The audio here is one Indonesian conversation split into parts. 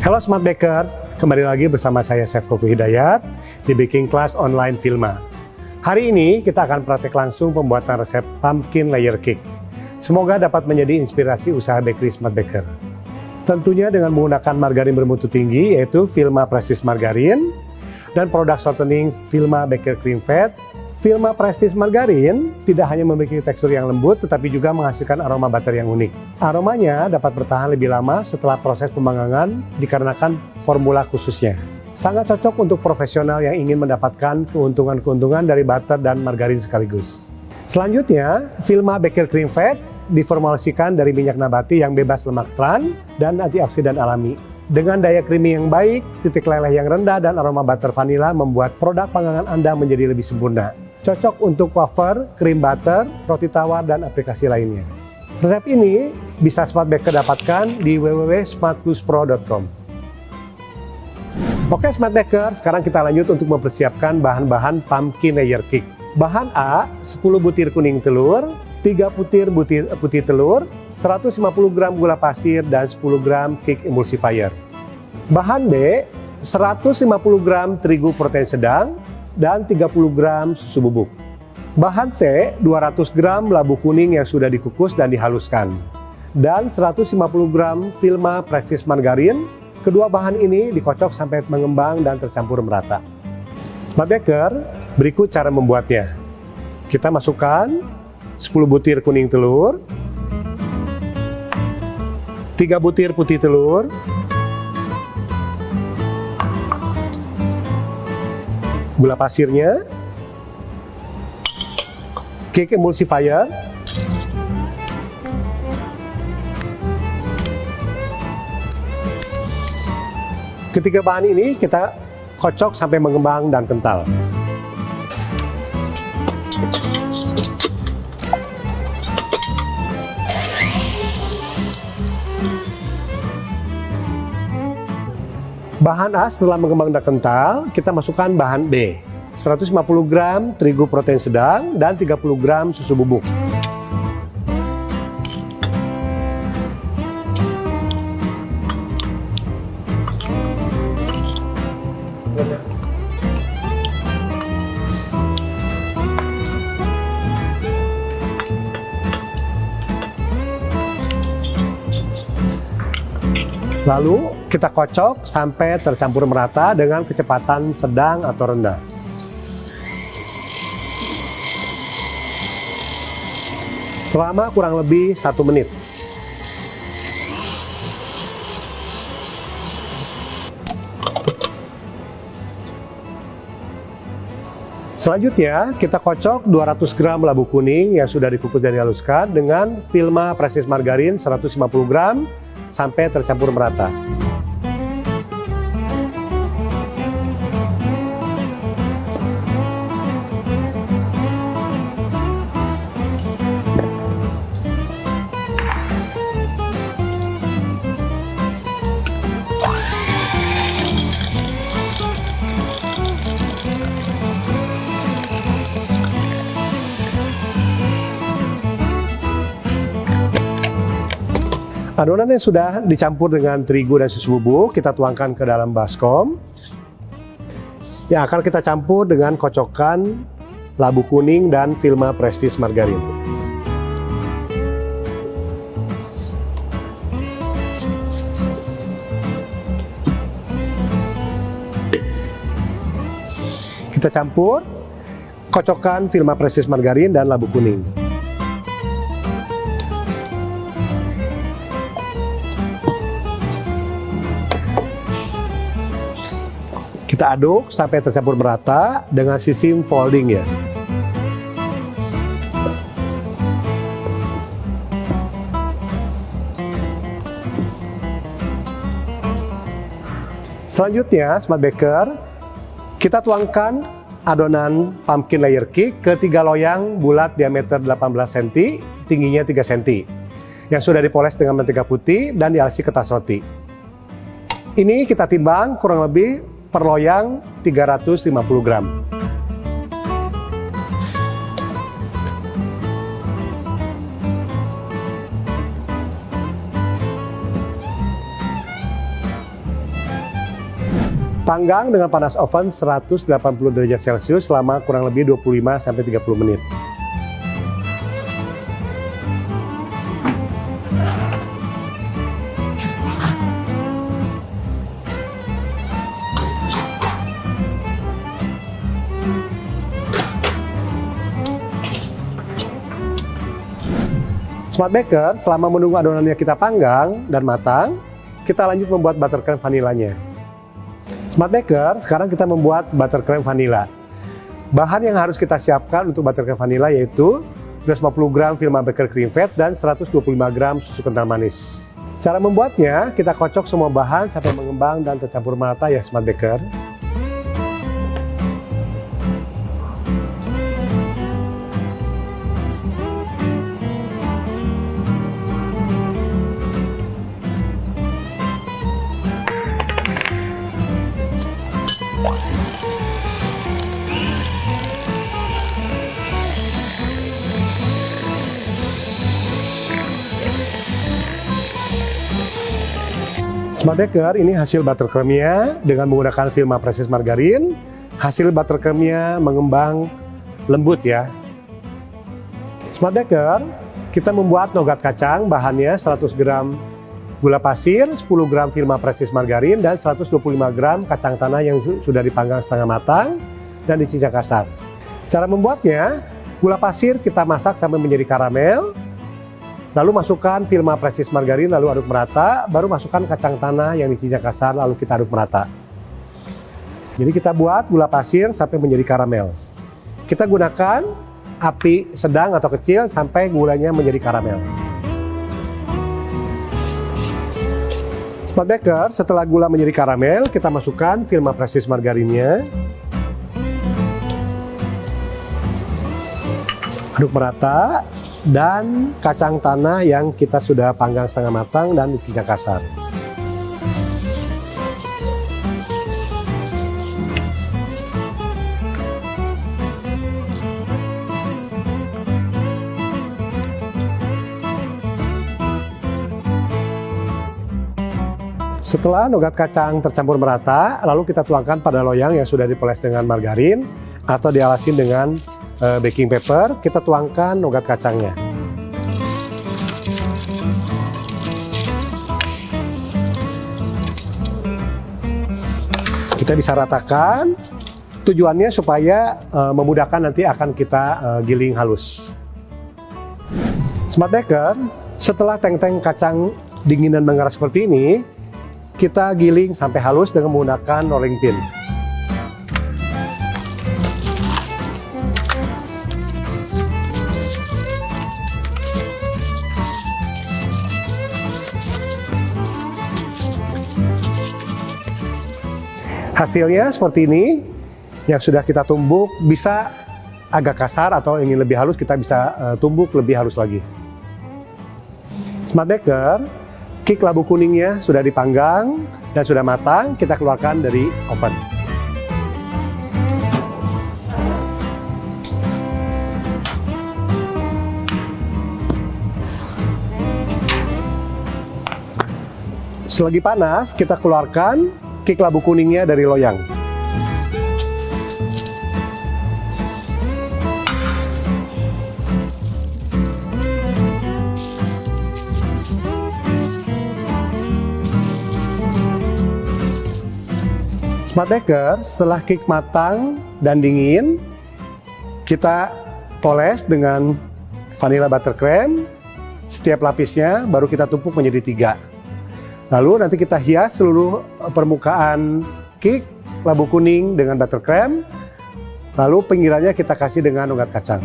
Halo Smart Bakers, kembali lagi bersama saya Chef Koku Hidayat di Baking Class Online Vilma. Hari ini kita akan praktek langsung pembuatan resep pumpkin layer cake. Semoga dapat menjadi inspirasi usaha bakery Smart Baker. Tentunya dengan menggunakan margarin bermutu tinggi yaitu Vilma Prestige Margarin dan produk shortening Vilma Baker Cream Fat. Vilma Prestige Margarin tidak hanya memiliki tekstur yang lembut, tetapi juga menghasilkan aroma butter yang unik. Aromanya dapat bertahan lebih lama setelah proses pemanggangan dikarenakan formula khususnya. Sangat cocok untuk profesional yang ingin mendapatkan keuntungan-keuntungan dari butter dan margarin sekaligus. Selanjutnya, Vilma Baker Cream Fat diformulasikan dari minyak nabati yang bebas lemak trans dan antioksidan alami. Dengan daya creamy yang baik, titik leleh yang rendah, dan aroma butter vanilla membuat produk panggangan Anda menjadi lebih sempurna. Cocok untuk wafer, krim butter, roti tawar, dan aplikasi lainnya. Resep ini bisa Smart Baker dapatkan di www.smartpluspro.com. Oke Smart Baker, sekarang kita lanjut untuk mempersiapkan bahan-bahan pumpkin layer cake. Bahan A, 10 butir kuning telur, 3 butir putih telur, 150 gram gula pasir, dan 10 gram cake emulsifier. Bahan B, 150 gram terigu protein sedang, dan 30 gram susu bubuk. Bahan C, 200 gram labu kuning yang sudah dikukus dan dihaluskan. Dan 150 gram Vilma Prestige Margarin. Kedua bahan ini dikocok sampai mengembang dan tercampur merata. Smart Baker, berikut cara membuatnya. Kita masukkan 10 butir kuning telur, 3 butir putih telur, gula pasirnya, cake emulsifier, ketiga bahan ini kita kocok sampai mengembang dan kental. Bahan A setelah mengembang dan kental, kita masukkan bahan B. 150 gram terigu protein sedang dan 30 gram susu bubuk. Lalu kita kocok sampai tercampur merata dengan kecepatan sedang atau rendah. Selama kurang lebih 1 menit. Selanjutnya kita kocok 200 gram labu kuning yang sudah dikukus dan dihaluskan dengan Vilma Prestige Margarin 150 gram sampai tercampur merata. Adonan yang sudah dicampur dengan terigu dan susu bubuk kita tuangkan ke dalam baskom yang akan kita campur dengan kocokan labu kuning dan Vilma Prestige Margarin. Kita campur kocokan Vilma Prestige Margarin dan labu kuning. Kita aduk sampai tercampur merata dengan sistem folding ya. Selanjutnya, Smart Baker, kita tuangkan adonan pumpkin layer cake ke 3 loyang bulat diameter 18 cm, tingginya 3 cm, yang sudah dipoles dengan mentega putih dan dialasi kertas roti. Ini kita timbang kurang lebih per loyang 350 gram. Panggang dengan panas oven 180 derajat Celcius selama kurang lebih 25-30 menit. Smart Baker, selama menunggu adonannya kita panggang dan matang, kita lanjut membuat buttercream vanilanya. Smart Baker, sekarang kita membuat buttercream vanilla. Bahan yang harus kita siapkan untuk buttercream vanilla yaitu 250 gram Vilma Baker cream fat dan 125 gram susu kental manis. Cara membuatnya, kita kocok semua bahan sampai mengembang dan tercampur merata ya Smart Baker. Smart Baker, ini hasil buttercreamnya dengan menggunakan Vilma Precious Margarin. Hasil buttercreamnya mengembang lembut ya. Smart Baker, kita membuat nougat kacang, bahannya 100 gram gula pasir, 10 gram Vilma Precious Margarin, dan 125 gram kacang tanah yang sudah dipanggang setengah matang dan dicincang kasar. Cara membuatnya, gula pasir kita masak sampai menjadi karamel. Lalu masukkan Vilma Precious Margarin, lalu aduk merata, baru masukkan kacang tanah yang dicincang kasar, lalu kita aduk merata. Jadi kita buat gula pasir sampai menjadi karamel. Kita gunakan api sedang atau kecil sampai gulanya menjadi karamel. Smart Baker, setelah gula menjadi karamel, kita masukkan Vilma Precious Margarinnya. Aduk merata. Dan kacang tanah yang kita sudah panggang setengah matang dan dicincang kasar. Setelah nougat kacang tercampur merata, lalu kita tuangkan pada loyang yang sudah dipoles dengan margarin atau dialasin dengan baking paper. Kita tuangkan nougat kacangnya. Kita bisa ratakan. Tujuannya supaya memudahkan nanti akan kita giling halus. Smart Baker, setelah teng-teng kacang dingin dan mengeras seperti ini, kita giling sampai halus dengan menggunakan rolling pin. Hasilnya seperti ini, yang sudah kita tumbuk, bisa agak kasar atau ingin lebih halus kita bisa tumbuk lebih halus lagi. Smart Baker, cake labu kuningnya sudah dipanggang dan sudah matang, kita keluarkan dari oven. Selagi panas, kita keluarkan cake labu kuningnya dari loyang. Smart Baker, setelah cake matang dan dingin, kita poles dengan vanilla buttercream. Setiap lapisnya baru kita tumpuk menjadi 3. Lalu nanti kita hias seluruh permukaan cake labu kuning dengan buttercream. Lalu pinggirannya kita kasih dengan nougat kacang.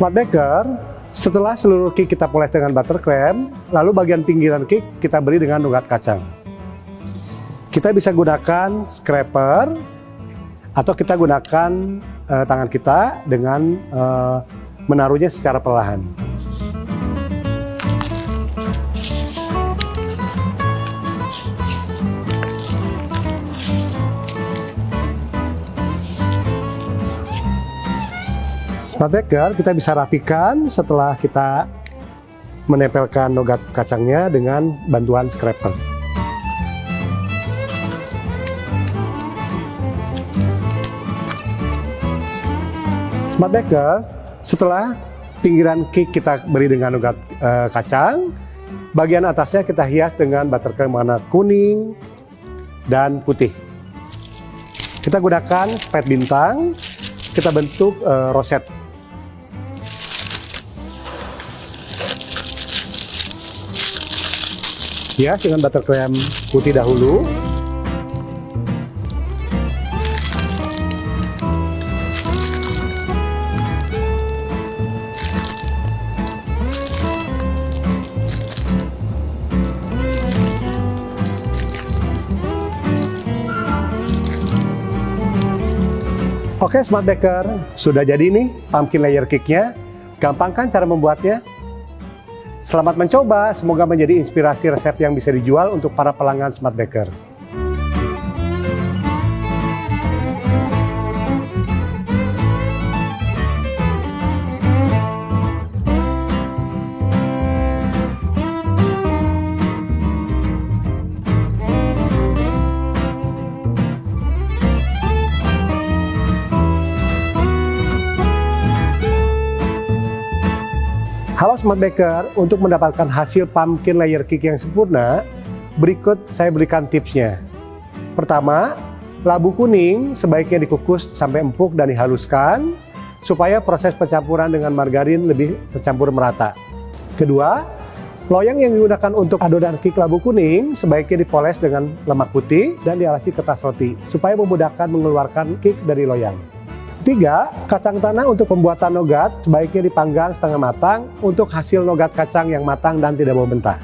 Smart Baker, setelah seluruh cake kita poles dengan buttercream, lalu bagian pinggiran cake kita beri dengan nougat kacang. Kita bisa gunakan scraper atau kita gunakan tangan kita dengan menaruhnya secara perlahan. Smart Baker kita bisa rapikan setelah kita menempelkan nougat kacangnya dengan bantuan scraper. Smart Baker, setelah pinggiran cake kita beri dengan nougat kacang, bagian atasnya kita hias dengan buttercream warna kuning dan putih. Kita gunakan spade bintang, kita bentuk roset. Hias dengan buttercream putih dahulu. Oke Smart Baker, sudah jadi nih pumpkin layer cake-nya. Gampang kan cara membuatnya? Selamat mencoba, semoga menjadi inspirasi resep yang bisa dijual untuk para pelanggan Smart Baker. Halo Smart Baker, untuk mendapatkan hasil pumpkin layer cake yang sempurna, berikut saya berikan tipsnya. Pertama, labu kuning sebaiknya dikukus sampai empuk dan dihaluskan, supaya proses pencampuran dengan margarin lebih tercampur merata. Kedua, loyang yang digunakan untuk adonan cake labu kuning sebaiknya dipoles dengan lemak putih dan dialasi kertas roti, supaya memudahkan mengeluarkan cake dari loyang. Tiga, kacang tanah untuk pembuatan nougat sebaiknya dipanggang setengah matang untuk hasil nougat kacang yang matang dan tidak membentah.